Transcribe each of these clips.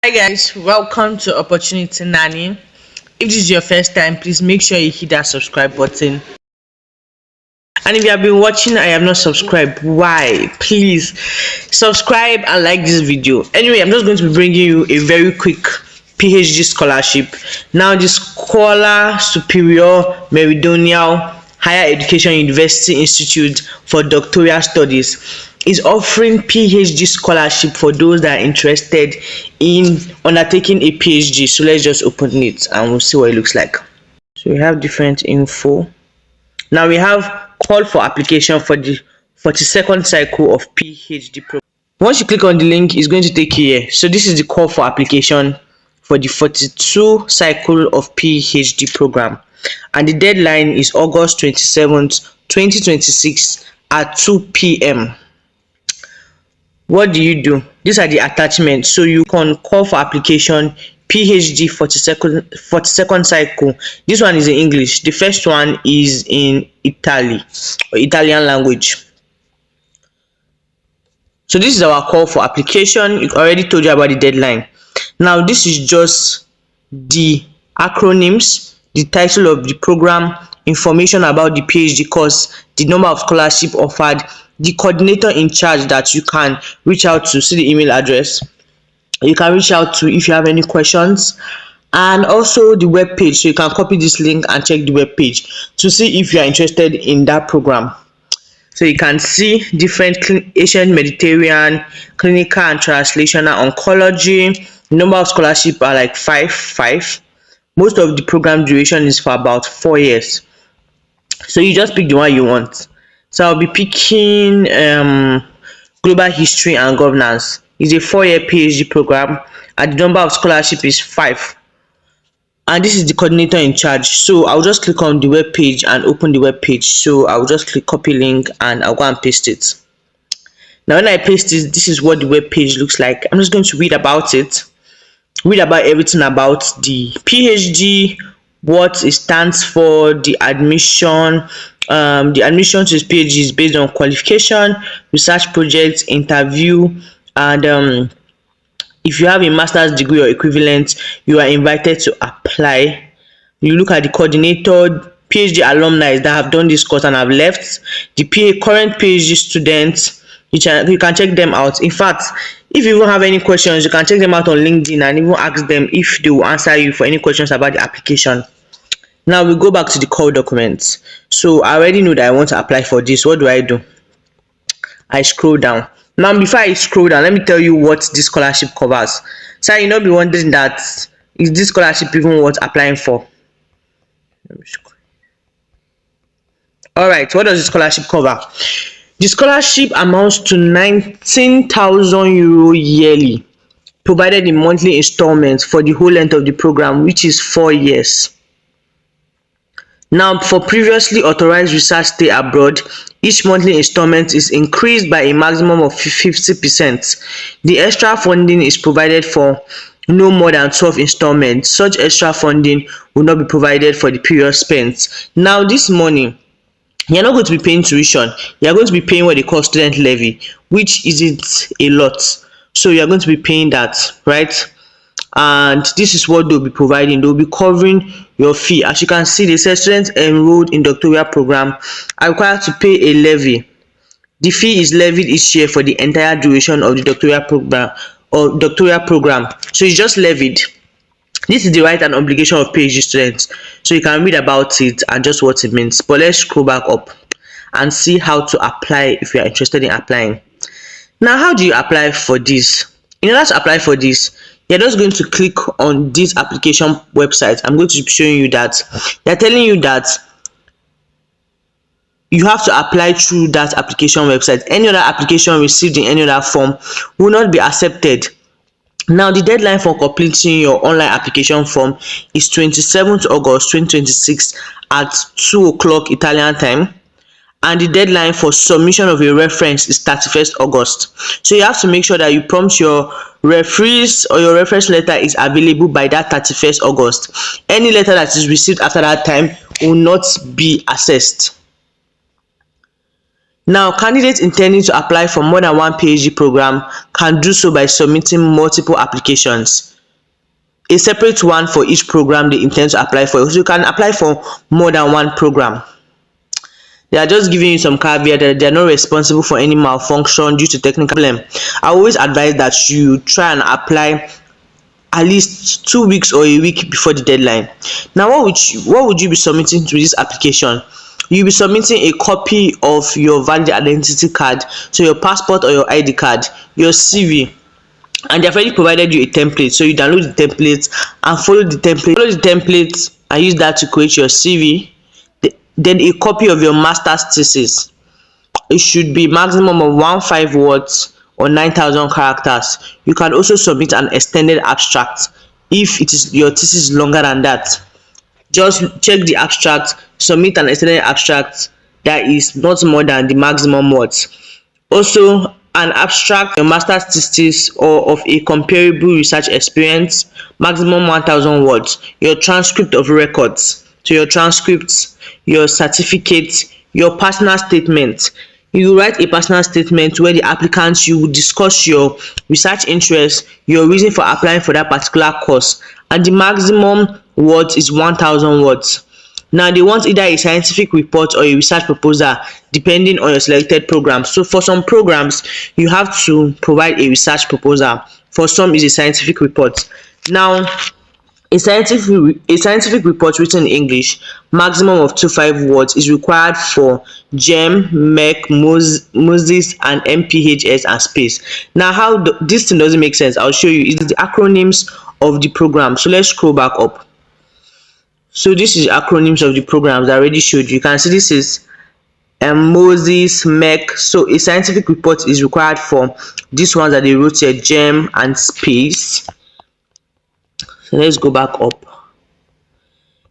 Hi guys, welcome to Opportunity Nanny. If this is your first time, please make sure you hit that subscribe button. And if you have been watching and you have not subscribed, why? Please subscribe and like this video. Anyway, I'm just going to be bringing you a very quick PhD scholarship. Now, the Scholar Superior Meridional Higher Education University Institute for Doctoral Studies is offering PhD scholarship for those that are interested in undertaking a PhD. So let's just open it and we'll see what it looks like. So we have different info. Now we have call for application for the 42nd cycle of PhD program. Once you click on the link, it's going to take you here. So this is the call for application for the 42 cycle of PhD program, and the deadline is August 27th, 2026 at 2 p.m. What do? These are the attachments. So you can call for application PhD 42nd cycle. This one is in English. The first one is in Italy or Italian language. So this is our call for application. I already told you about the deadline. Now this is just the acronyms, the title of the program, information about the PhD course, the number of scholarship offered, the coordinator in charge that you can reach out to. See the email address you can reach out to if you have any questions, and also the web page. So you can copy this link and check the web page to see if you are interested in that program. So you can see different Asian Mediterranean, clinical and translational oncology. The number of scholarship are like five. Most of the program duration is for about 4 years. So you just pick the one you want. So I'll be picking global history and governance. It's a 4-year PhD program and the number of scholarship is 5. And this is the coordinator in charge. So I'll just click on the web page and open the web page. So I'll just click copy link and I'll go and paste it. Now when I paste it, this is what the web page looks like. I'm just going to read about it. Read about everything about the PhD, what it stands for, the admission. The admission to this PhD is based on qualification, research projects, interview, and if you have a master's degree or equivalent, you are invited to apply. You look at the coordinator, PhD alumni that have done this course and have left, the current PhD students. You can check them out. In fact, if you even have any questions, you can check them out on LinkedIn and even ask them if they will answer you for any questions about the application. Now we go back to the call documents. So I already know that I want to apply for this. What do? I scroll down. Now before I scroll down, let me tell you what this scholarship covers. So you not be wondering that is this scholarship even worth applying for? All right, what does the scholarship cover? The scholarship amounts to 19,000 euro yearly, provided in monthly installments for the whole length of the program, which is 4 years. Now, for previously authorized research stay abroad, each monthly installment is increased by a maximum of 50%. The extra funding is provided for no more than 12 installments. Such extra funding will not be provided for the period spent. Now, this money, you're not going to be paying tuition. You're going to be paying what they call student levy, which isn't a lot. So you're going to be paying that, right? And this is what they'll be providing. They'll be covering your fee. As you can see, they say students enrolled in doctoral program are required to pay a levy. The fee is levied each year for the entire duration of the doctoral program. So it's just levied. This is the right and obligation of PhD students. So you can read about it and just what it means. But let's scroll back up and see how to apply if you are interested in applying. Now, how do you apply for this? In order to apply for this, you're just going to click on this application website. I'm going to be showing you that. They're telling you that you have to apply through that application website. Any other application received in any other form will not be accepted. Now, the deadline for completing your online application form is 27th August 2026 at 2 o'clock Italian time. And the deadline for submission of a reference is 31st August. So you have to make sure that you prompt your referees or your reference letter is available by that 31st August. Any letter that is received after that time will not be assessed. Now, candidates intending to apply for more than one PhD program can do so by submitting multiple applications. a separate one for each program they intend to apply for. So you can apply for more than one program. They are just giving you some caveat that they are not responsible for any malfunction due to technical problem. I always advise that you try and apply at least 2 weeks or a week before the deadline. Now what would you be submitting to this application? You'll be submitting a copy of your valid identity card, so your passport or your ID card, your CV, and they've already provided you a template. So you download the template and follow the template and use that to create your CV. Then a copy of your master's thesis. It should be maximum of 15 words or 9,000 characters. You can also submit an extended abstract if it is your thesis is longer than that. Just check the abstract, submit an extended abstract that is not more than the maximum words. Also, an abstract, your master's thesis or of a comparable research experience, maximum 1,000 words. Your transcript of records, so your transcripts, your certificates, your personal statement. You write a personal statement where the applicants, you will discuss your research interest, your reason for applying for that particular course, and the maximum words is 1,000 words. Now they want either a scientific report or a research proposal depending on your selected program. So for some programs you have to provide a research proposal, for some is a scientific report. Now a scientific report written in English, maximum of 25 words, is required for GEM, MEC, Moses, and MPHS and space. Now how this thing doesn't make sense, I'll show you. It's the acronyms of the program. So let's scroll back up. So this is acronyms of the programs I already showed you. You can see this is Moses, MEC. So a scientific report is required for these ones that they wrote here, GEM and space. So let's go back up.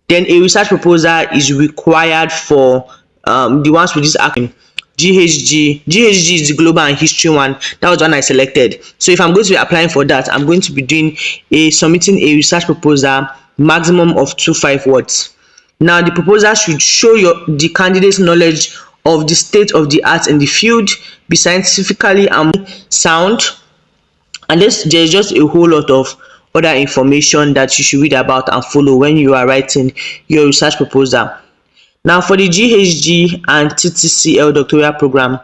Then a research proposal is required for the ones with this acronym. GHG is the global and history one. That was one I selected. So if I'm going to be applying for that, I'm going to be submitting a research proposal, maximum of 25 words. Now the proposal should show the candidate's knowledge of the state of the art in the field, be scientifically sound, and there's just a whole lot of other information that you should read about and follow when you are writing your research proposal. Now for the GHG and TTCL doctoral program,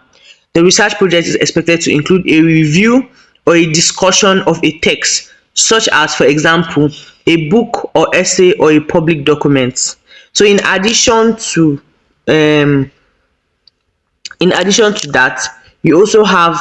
the research project is expected to include a review or a discussion of a text, such as, for example, a book or essay or a public document. So in addition to that, you also have,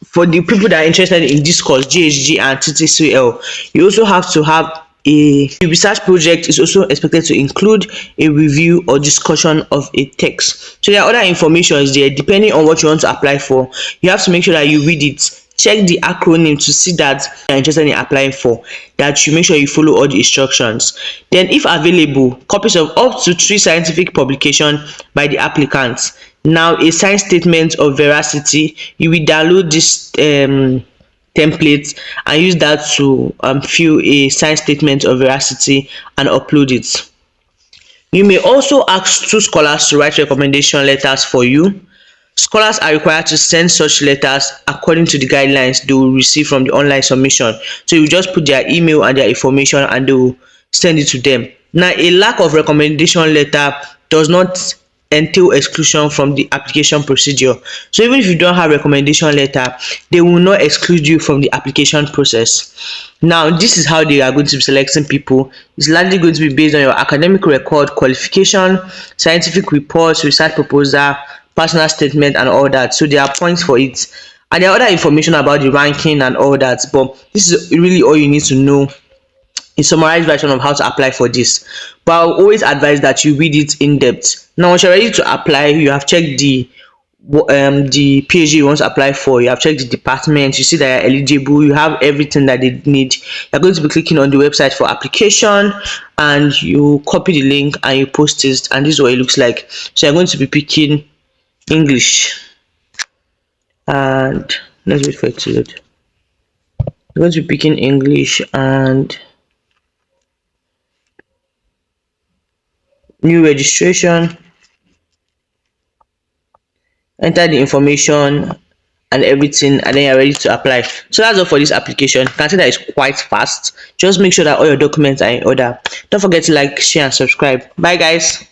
for the people that are interested in this course, GHG and TTCL, you also have to have the research project is also expected to include a review or discussion of a text. So there are other informations there depending on what you want to apply for. You have to make sure that you read it, check the acronym to see that you are interested in applying for, that you make sure you follow all the instructions. Then if available, copies of up to 3 scientific publications by the applicants. Now a signed statement of veracity, you will download this template and use that to fill a signed statement of veracity and upload it. You may also ask 2 scholars to write recommendation letters for you. Scholars are required to send such letters according to the guidelines they will receive from the online submission. So you just put their email and their information and they will send it to them. Now a lack of recommendation letter does not entail exclusion from the application procedure. So even if you don't have recommendation letter, they will not exclude you from the application process. Now this is how they are going to be selecting people. It's largely going to be based on your academic record, qualification, scientific reports, research proposal, personal statement, and all that. So there are points for it, and there are other information about the ranking and all that, but this is really all you need to know, a summarized version of how to apply for this. But I'll always advise that you read it in depth. Now once you're ready to apply, you have checked the PhD you want to apply for, you have checked the department, you see that you're eligible, you have everything that they need. You're going to be clicking on the website for application and you copy the link and you post it, and this is what it looks like. So you're going to be picking English, and let's wait for it to load. I'm going to be picking English and new registration. Enter the information and everything, and then you're ready to apply. So that's all for this application. You can see that it's quite fast. Just make sure that all your documents are in order. Don't forget to like, share, and subscribe. Bye guys.